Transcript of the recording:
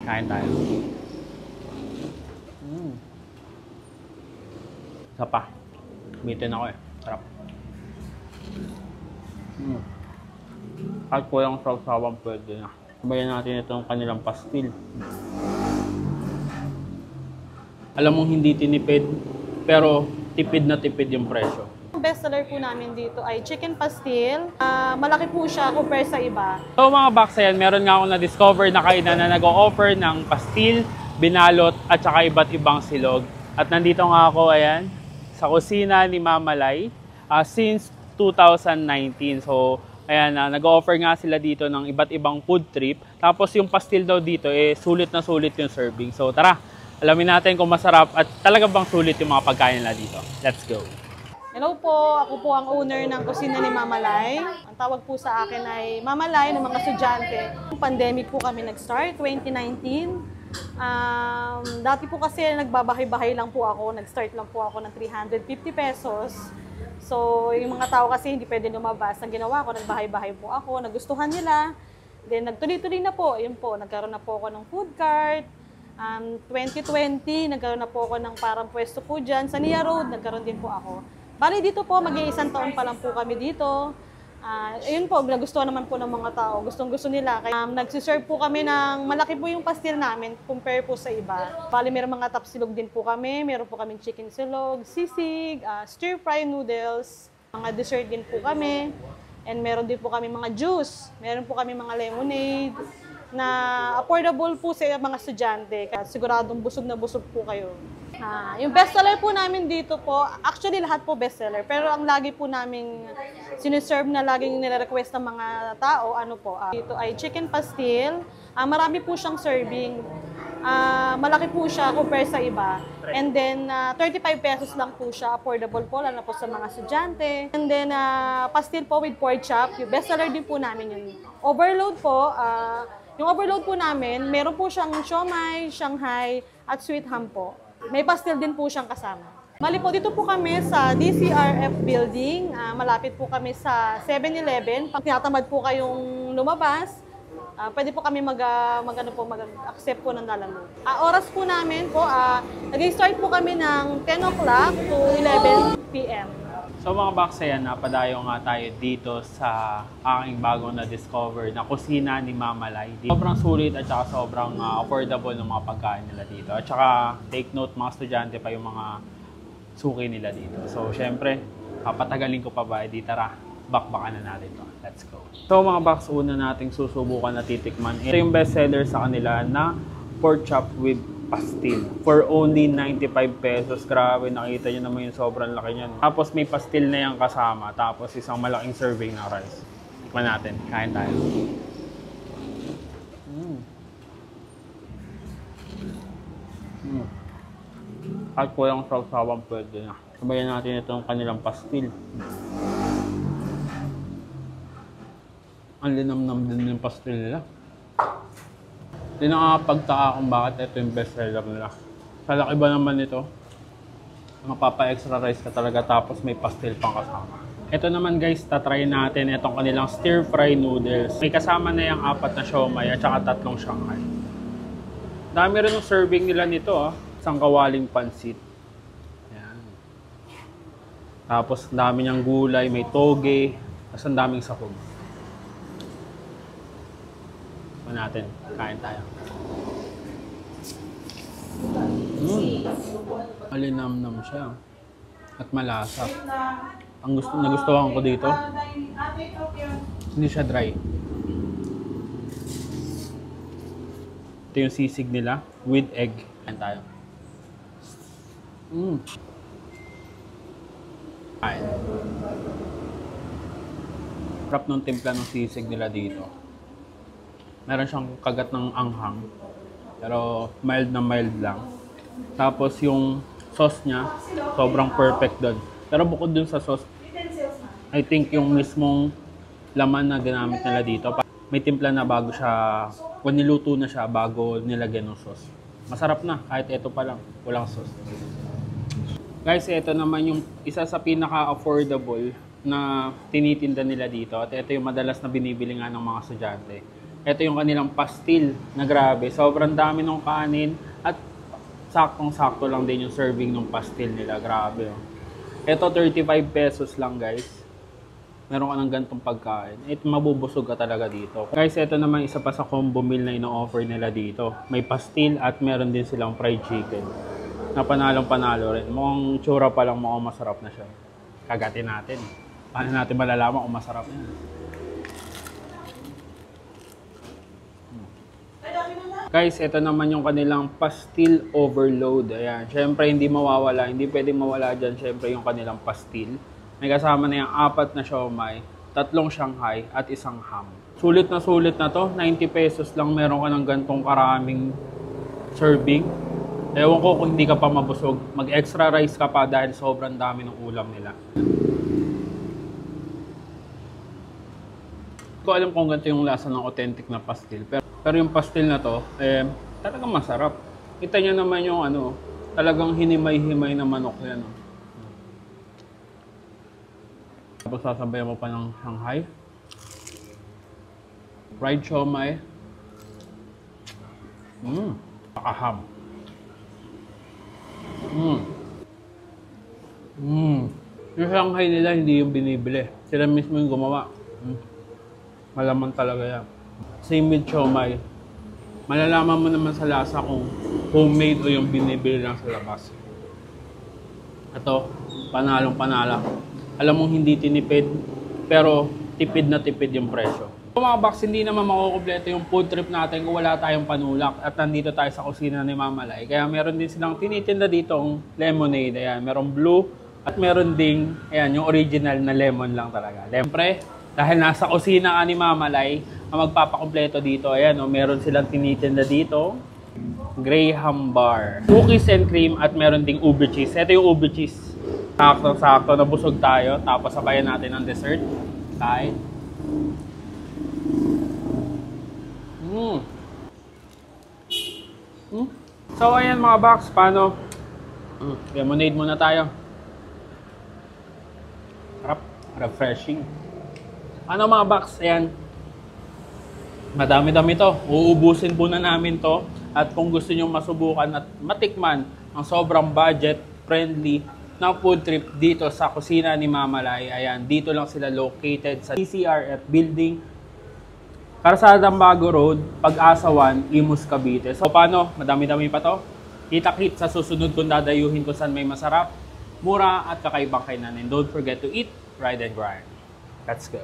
Kain tayo. Isa pa. Bitin ako eh. Sarap. Kahit kulang saw-sawan pwede na. Sabayan natin itong kanilang pastil. Alam mong hindi tinipid, pero tipid na tipid yung presyo. Ang bestseller po namin dito ay chicken pastil. Malaki po siya compare sa iba. So mga baksayan, meron nga akong na-discover na kainan na nag-o-offer ng pastil, binalot at saka iba't ibang silog. At nandito nga ako, ayan, sa kusina ni Mama Lai since 2019. So ayan, nag-o-offer nga sila dito ng iba't ibang food trip. Tapos yung pastil daw dito, sulit na sulit yung serving. So tara, alamin natin kung masarap at talaga bang sulit yung mga pagkain nila dito. Let's go! Hello po, ako po ang owner ng kusina ni Mama Lai. Ang tawag po sa akin ay Mama Lai ng mga estudyante. Pandemic po kami nag-start, 2019. Dati po kasi nagbabahay-bahay lang po ako. Nag-start lang po ako ng 350 pesos. So, yung mga tao kasi hindi pwede lumabas. Ang ginawa ko, nagbahay-bahay po ako. Nagustuhan nila. Then, nagtuloy-tuloy na po. Yun po, nagkaroon na po ako ng food cart. 2020, nagkaroon na po ako ng parang pwesto po dyan. Sa Nia Road, nagkaroon din po ako. Bali dito po, mag-iisang taon pa lang po kami dito. Ayun po, nagustuhan naman po ng mga tao. Gustong-gusto nila. Nagsiserve po kami ng malaki po yung pastil namin compare po sa iba. Bali, meron mga tapsilog din po kami. Meron po kaming chicken silog, sisig, stir-fry noodles. Mga dessert din po kami. And meron din po kami mga juice. Meron po kami mga lemonade na affordable po sa mga estudyante. Kaya siguradong busog na busog po kayo. Yung bestseller po namin dito po, actually lahat po bestseller, pero ang lagi po namin siniserve na laging nire-request ng mga tao, dito ay chicken pastil. Marami po siyang serving. Malaki po siya compare sa iba. And then, 35 pesos lang po siya. Affordable po, lalo po sa mga estudyante. And then, pastil po with pork chop. Yung bestseller din po namin yun. Overload po, yung overload po namin, meron po siyang siomai, Shanghai, at sweet ham po. May pastil din po siyang kasama. Mali po, dito po kami sa DCRF building. Malapit po kami sa 7-Eleven. Pag tinatamad po kayong lumabas, pwede po kami mag-accept po ng lalaro. Oras po namin po, nag-start po kami ng 10 o'clock to 11 p.m. So mga baksayan, napadayo nga tayo dito sa aking bagong na-discover na kusina ni Mama Lai. Sobrang sulit at saka sobrang affordable ng mga pagkain nila dito. At saka take note, mga estudyante pa yung mga suki nila dito. So syempre, papatagalin ko pa ba, tara, bakbakan na natin to. Let's go. So mga baks, una nating susubukan na titikman. Ito yung bestseller sa kanila na pork chop with pastil for only 95 pesos. Grabe, nakita nyo naman yung sobrang laki niyan. Tapos may pastil na yung kasama. Tapos isang malaking serving na rice. Tikman natin. Kain tayo. Kahit kulang saw-sawan pwede na. Sabayan natin itong kanilang pastil. Ang linamnam din yung pastil nila. Hindi nakakapagtaka kung bakit ito yung bestseller nila. Sa laki ba naman ito? Mapapa-extra rice ka talaga tapos may pastil pang kasama. Ito naman guys, tatry natin itong kanilang stir-fry noodles. May kasama na yung 4 na siomai at saka 3 Shanghai. Dami rin yung serving nila nito. Isang kawaling pansit. Ayan. Tapos dami niyang gulay, may toge, tapos ang daming sahog. Natin, kain tayo. Malinamnam siya at malasa. Ang nagustuhan ko dito, hindi siya dry. Ito yung sisig nila with egg. Kain tayo. Kain. Sarap ng timpla ng sisig nila dito. Meron siyang kagat ng anghang, pero mild na mild lang. Tapos yung sauce niya, sobrang perfect doon. Pero bukod dun sa sauce, I think yung mismong laman na ginamit nila dito, may timpla na bago siya, kung niluto na siya bago nilagyan ng sauce. Masarap na, kahit ito pa lang, walang sauce. Guys, ito naman yung isa sa pinaka-affordable na tinitinda nila dito. At ito yung madalas na binibili nga ng mga estudyante. Ito yung kanilang pastil na grabe. Sobrang dami ng kanin at saktong-sakto lang din yung serving ng pastil nila. Grabe. Oh. Ito 35 pesos lang guys. Meron ka ng gantong pagkain. Ito mabubusog ka talaga dito. Guys, ito naman isa pa sa combo meal na ino-offer nila dito. May pastil at meron din silang fried chicken. Na panalong-panalo rin. Mukhang tsura pa lang mukhang masarap na siya. Kagatin natin. Paano natin malalaman kung masarap yan? Guys, ito naman yung kanilang pastil overload. Ayan. Siyempre, hindi mawawala. Hindi pwedeng mawala dyan. Siyempre, yung kanilang pastil. May kasama na yung 4 na siomai, 3 Shanghai, at 1 ham. Sulit na to. 90 pesos lang meron ka ng gantong karaming serving. Ewan ko kung hindi ka pa mabusog. Mag-extra rice ka pa dahil sobrang dami ng ulam nila. Hindi ko alam kung ganito yung lasa ng authentic na pastil. Pero yung pastil na to, talagang masarap. Kita nyo naman yung talagang hinimay-himay na manok yan. Tapos sasabayan mo pa ng Shanghai. Fried siomai. Pakaham. Yung Shanghai nila hindi yung binibili. Sila mismo yung gumawa. Malaman talaga yan. Same with siomai. Malalaman mo naman sa lasa kung homemade o yung binibili lang sa labas. Ito, panalong-panala. Alam mong hindi tinipid, pero tipid na tipid yung presyo. So, mga box, hindi naman makukumpleto yung food trip natin kung wala tayong panulak at nandito tayo sa kusina ni Mama Lai. Kaya meron din silang tinitinda dito ang lemonade. Ayan, meron blue at meron ding ayan, yung original na lemon lang talaga. Siyempre, dahil nasa kusina ka ni Mama Lai, ang magpapakumpleto dito, ayan, meron silang tinitinda dito. Graham bar, cookies and cream at meron ding ube cheese. Ito yung ube cheese. Sakto, nabusog tayo. Tapos sabayan natin ang dessert. Kain. So, ayan mga box. Paano? Lemonade muna tayo. Sarap. Refreshing. Ano mga box? Ayan. Madami-dami to. Uubusin po na namin to. At kung gusto nyo masubukan at matikman ang sobrang budget-friendly na food trip dito sa kusina ni Mama Lai. Ayan, dito lang sila located sa CCRF Building, Karsada Bago Road, Pag-asa 1, Imus, Cavite. So paano? Madami-dami pa to. Kita-kit sa susunod kung dadayuhin ko saan may masarap, mura at kakaibang kainan. And don't forget to eat, ride and grind. Let's go!